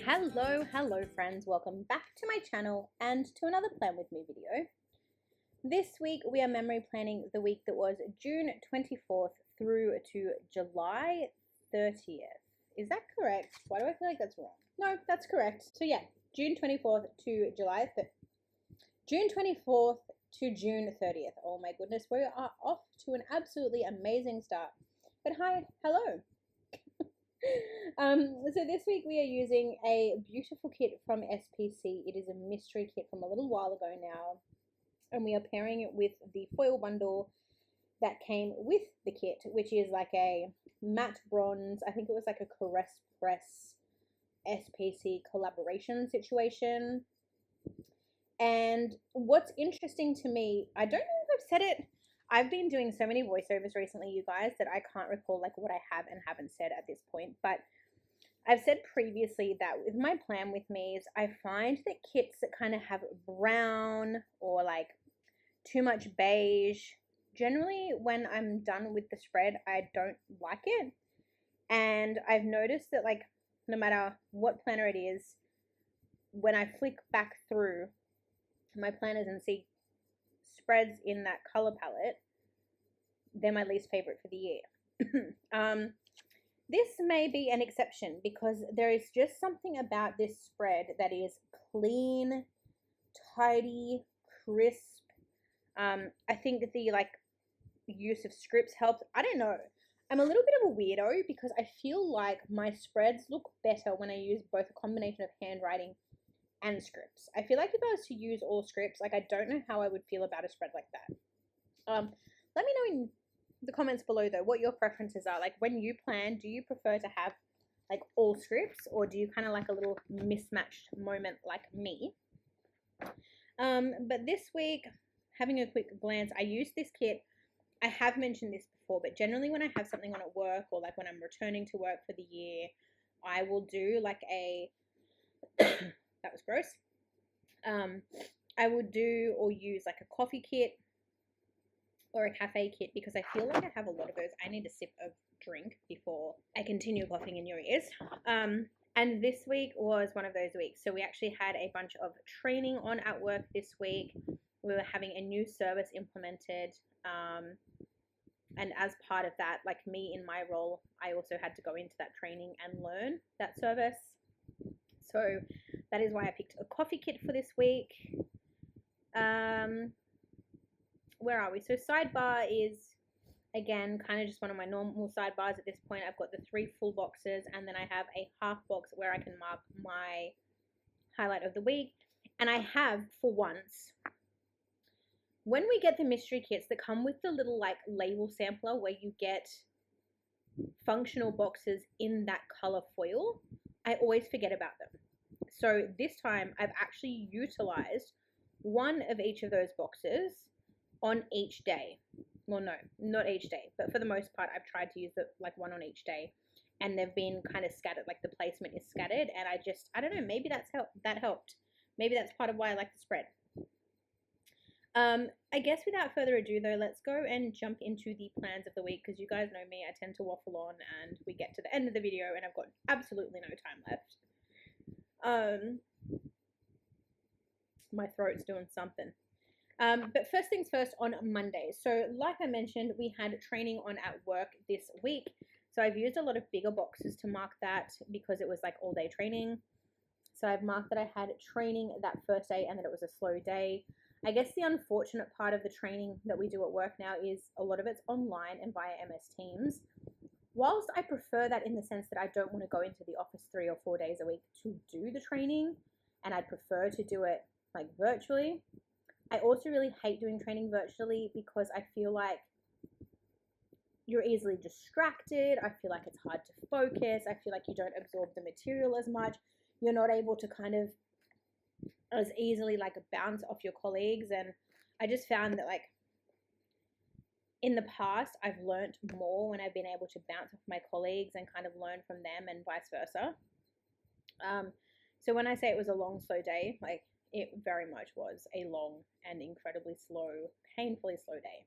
Hello friends, welcome back to my channel and to another Plan With Me video. This week we are memory planning the week that was June 24th through to July 30th. Is that correct? Why do I feel like that's wrong? No, that's correct. So yeah, June 24th to June 24th to June 30th. Oh my goodness, we are off to an absolutely amazing start. But hi, hello. So this week we are using a beautiful kit from SPC. It is a mystery kit from a little while ago now, and we are pairing it with the foil bundle that came with the kit, which is like a matte bronze. I think it was like a Caress Press SPC collaboration situation. And what's interesting to me, I don't know if I've said it, I've been doing so many voiceovers recently, you guys, that I can't recall like what I have and haven't said at this point. But I've said previously that with my Plan With Me's, I find that kits that kind of have brown or like too much beige, generally when I'm done with the spread, I don't like it. And I've noticed that like no matter what planner it is, when I flick back through my planners and see spreads in that color palette, they're my least favorite for the year. This may be an exception because there is just something about this spread that is clean, tidy, crisp. I think that the like use of scripts helps. I don't know. I'm a little bit of a weirdo because I feel like my spreads look better when I use both a combination of handwriting and scripts. I feel like if I was to use all scripts, like I don't know how I would feel about a spread like that. Let me know in the comments below though what your preferences are. Like when you plan, do you prefer to have like all scripts, or do you kind of like a little mismatched moment like me? But this week, having a quick glance, I use this kit. I have mentioned this before, but generally when I have something on at work or like when I'm returning to work for the year, I will do like a that was gross. I would do or use like a coffee kit or a cafe kit because I feel like I have a lot of those. I need a sip of drink before I continue coughing in your ears. And this week was one of those weeks. So we actually had a bunch of training on at work this week. We were having a new service implemented. And as part of that, like me in my role, I also had to go into that training and learn that service. So that is why I picked a coffee kit for this week. Where are we? So sidebar is, again, kind of just one of my normal sidebars at this point. I've got the 3 full boxes, and then I have a half box where I can mark my highlight of the week. And I have, for once, when we get the mystery kits that come with the little like label sampler where you get functional boxes in that color foil, I always forget about them. So this time I've actually utilized one of each of those boxes on each day. Well, no, not each day, but for the most part I've tried to use it like one on each day, and they've been kind of scattered, like the placement is scattered, and I don't know, maybe that helped. Maybe that's part of why I like the spread. I guess without further ado though, let's go and jump into the plans of the week, because you guys know me, I tend to waffle on and we get to the end of the video and I've got absolutely no time left. My throat's doing something. But first things first, on Monday. So like I mentioned, we had training on at work this week. So I've used a lot of bigger boxes to mark that because it was like all day training. So I've marked that I had training that first day and that it was a slow day. I guess the unfortunate part of the training that we do at work now is a lot of it's online and via MS Teams. Whilst I prefer that in the sense that I don't want to go into the office 3 or 4 days a week to do the training, and I'd prefer to do it like virtually, I also really hate doing training virtually because I feel like you're easily distracted. I feel like it's hard to focus. I feel like you don't absorb the material as much. You're not able to kind of as easily like bounce off your colleagues. And I just found that like in the past I've learned more when I've been able to bounce off my colleagues and kind of learn from them and vice versa. So when I say it was a long slow day, like it very much was a long and incredibly slow, painfully slow day.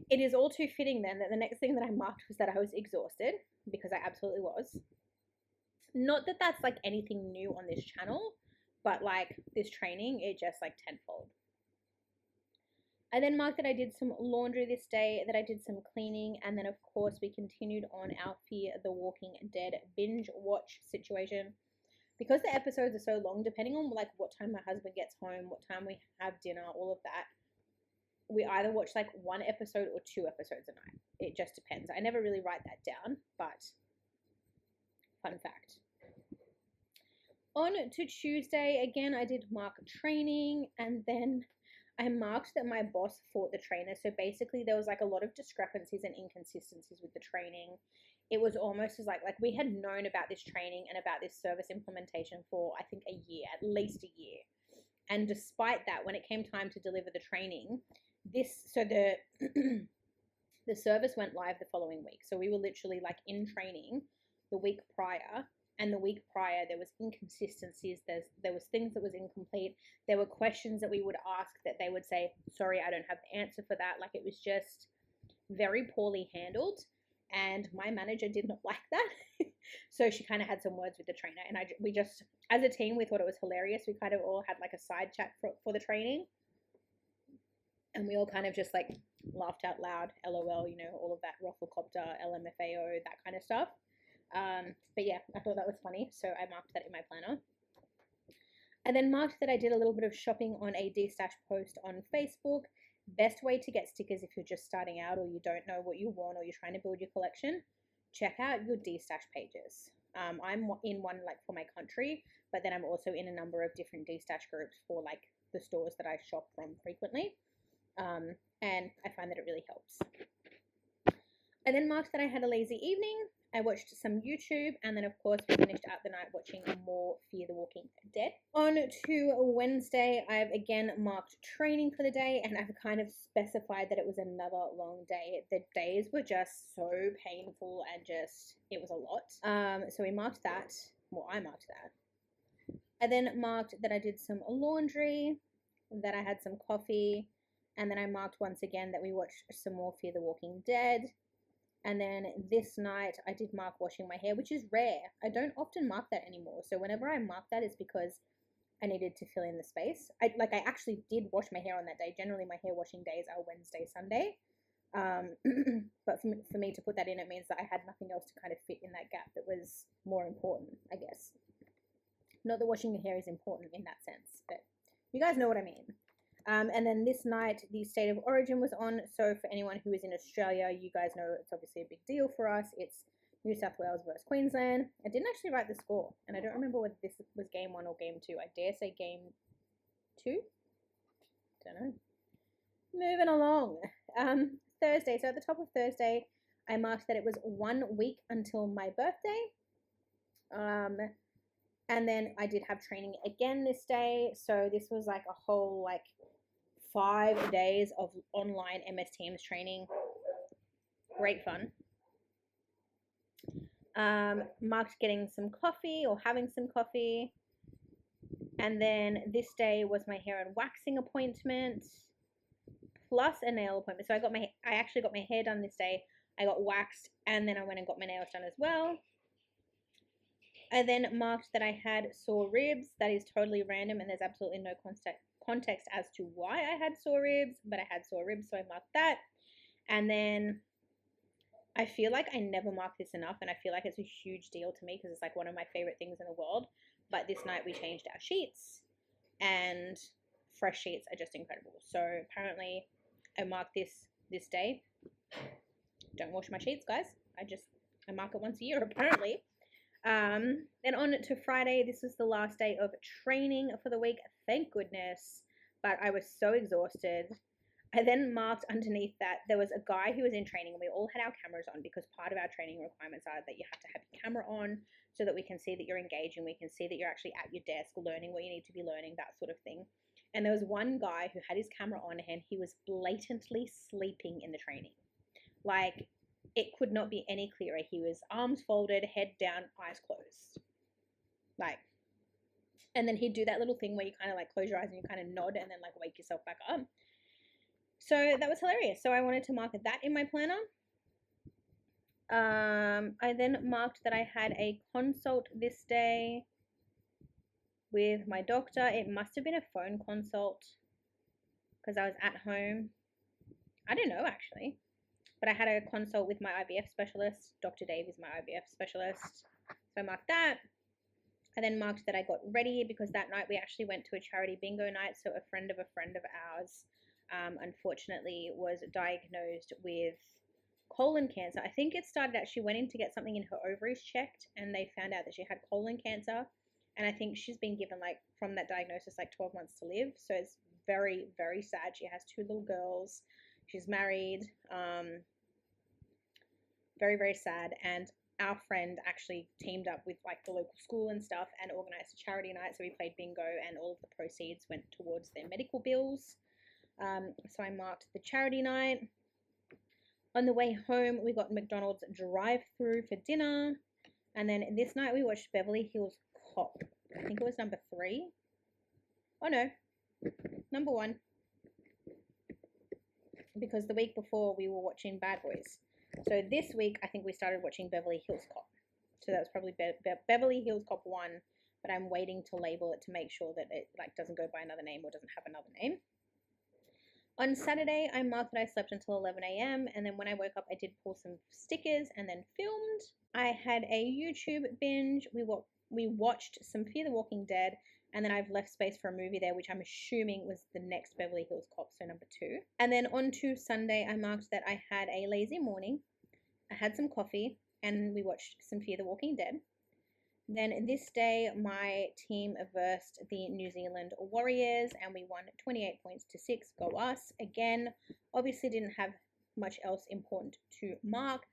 It is all too fitting then that the next thing that I marked was that I was exhausted, because I absolutely was. Not that that's like anything new on this channel, but like this training, it just like tenfold. I then marked that I did some laundry this day, that I did some cleaning, and then of course we continued on our Fear the Walking Dead binge watch situation. Because the episodes are so long, depending on like what time my husband gets home, what time we have dinner, all of that, we either watch like one episode or 2 episodes a night. It just depends. I never really write that down, but fun fact. On to Tuesday, again, I did mark training, and then I marked that my boss fought the trainer. So basically there was like a lot of discrepancies and inconsistencies with the training. It was almost as like we had known about this training and about this service implementation for I think a year, at least a year. And despite that, when it came time to deliver the training, the service went live the following week. So we were literally like in training the week prior, and the week prior there was inconsistencies, there was things that was incomplete, there were questions that we would ask that they would say, sorry, I don't have the answer for that. Like, it was just very poorly handled, and my manager did not like that. So she kind of had some words with the trainer, and we just, as a team, we thought it was hilarious. We kind of all had like a side chat for the training, and we all kind of just like laughed out loud, LOL, you know, all of that Rufflecopter, LMFAO, that kind of stuff. But yeah, I thought that was funny, so I marked that in my planner. I then marked that I did a little bit of shopping on a D-Stash post on Facebook. Best way to get stickers if you're just starting out or you don't know what you want or you're trying to build your collection, check out your D-Stash pages. I'm in one like for my country, but then I'm also in a number of different D-Stash groups for like the stores that I shop from frequently, and I find that it really helps. I then marked that I had a lazy evening. I watched some YouTube, and then of course we finished out the night watching more Fear the Walking Dead. On to Wednesday, I've again marked training for the day, and I've kind of specified that it was another long day. The days were just so painful and just, it was a lot. So we marked that. Well, I marked that. I then marked that I did some laundry, that I had some coffee, and then I marked once again that we watched some more Fear the Walking Dead. And then this night I did mark washing my hair, which is rare. I don't often mark that anymore. So whenever I mark that, it's because I needed to fill in the space. I actually did wash my hair on that day. Generally my hair washing days are Wednesday, Sunday. But for me to put that in, it means that I had nothing else to kind of fit in that gap that was more important, I guess. Not that washing your hair is important in that sense, but you guys know what I mean. And then this night, the State of Origin was on. So for anyone who is in Australia, you guys know it's obviously a big deal for us. It's New South Wales versus Queensland. I didn't actually write the score, and I don't remember whether this was game 1 or game 2. I dare say game 2? Don't know. Moving along. Thursday. So at the top of Thursday, I marked that it was 1 week until my birthday. And then I did have training again this day. So this was like a whole like 5 days of online MS Teams training. Great fun. Marked getting some coffee or having some coffee. And then this day was my hair and waxing appointment plus a nail appointment. So I actually got my hair done this day. I got waxed, and then I went and got my nails done as well. I then marked that I had sore ribs. That is totally random, and there's absolutely no context as to why I had sore ribs, but I had sore ribs, so I marked that. And then I feel like I never mark this enough, and I feel like it's a huge deal to me because it's like one of my favorite things in the world. But this night we changed our sheets, and fresh sheets are just incredible. So apparently I marked this day. Don't wash my sheets, guys. I mark it once a year apparently. Then on to Friday. This was the last day of training for the week, thank goodness, but I was so exhausted. I then marked underneath that there was a guy who was in training, and we all had our cameras on because part of our training requirements are that you have to have your camera on so that we can see that you're engaging, we can see that you're actually at your desk learning what you need to be learning, that sort of thing. And there was one guy who had his camera on, and he was blatantly sleeping in the training. Like, it could not be any clearer. He was arms folded, head down, eyes closed. Like, and then he'd do that little thing where you kind of like close your eyes and you kind of nod and then like wake yourself back up. So that was hilarious. So I wanted to mark that in my planner. I then marked that I had a consult this day with my doctor. It must have been a phone consult because I was at home. I don't know actually, but I had a consult with my IVF specialist. Dr. Dave is my IVF specialist. So I marked that. I then marked that I got ready because that night we actually went to a charity bingo night. So a friend of ours, unfortunately, was diagnosed with colon cancer. I think it started out, she went in to get something in her ovaries checked and they found out that she had colon cancer. And I think she's been given, like, from that diagnosis, like 12 months to live. So it's very, very sad. She has 2 little girls. She's married. Very, very sad. And our friend actually teamed up with, like, the local school and stuff and organized a charity night. So we played bingo and all of the proceeds went towards their medical bills. So I marked the charity night. On the way home, we got McDonald's drive-through for dinner. And then this night we watched Beverly Hills Cop. I think it was number 3. Oh no, number 1. Because the week before we were watching Bad Boys. So this week I think we started watching Beverly Hills Cop. So that was probably Beverly Hills Cop 1. But I'm waiting to label it to make sure that it, like, doesn't go by another name or doesn't have another name. On Saturday, I marked that I slept until 11 a.m. And then when I woke up, I did pull some stickers and then filmed. I had a YouTube binge. We watched some Fear the Walking Dead. And then I've left space for a movie there, which I'm assuming was the next Beverly Hills Cop, so number 2. And then on to Sunday, I marked that I had a lazy morning. I had some coffee, and we watched some Fear the Walking Dead. Then this day, my team versed the New Zealand Warriors, and we won 28 points to 6. Go us. Again, obviously didn't have much else important to mark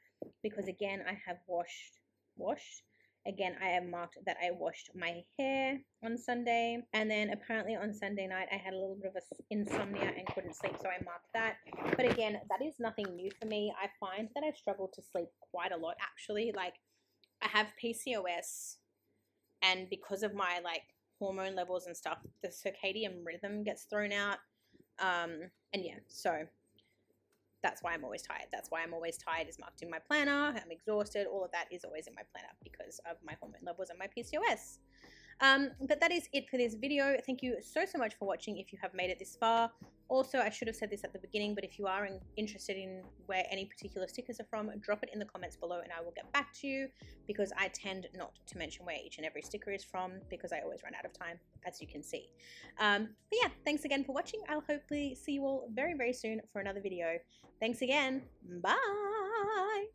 because, again, I have washed. Again, I have marked that I washed my hair on Sunday. And then apparently on Sunday night, I had a little bit of insomnia and couldn't sleep, so I marked that. But again, that is nothing new for me. I find that I struggle to sleep quite a lot, actually. Like, I have PCOS, and because of my, like, hormone levels and stuff, the circadian rhythm gets thrown out. And yeah, so that's why I'm always tired. That's why I'm always tired is marked in my planner. I'm exhausted. All of that is always in my planner because of my hormone levels and my PCOS. But that is it for this video. Thank you so much for watching if you have made it this far. Also, I should have said this at the beginning, but if you are interested in where any particular stickers are from, drop it in the comments below and I will get back to you, because I tend not to mention where each and every sticker is from because I always run out of time, as you can see. But yeah, thanks again for watching. I'll hopefully see you all very, very soon for another video. Thanks again. Bye.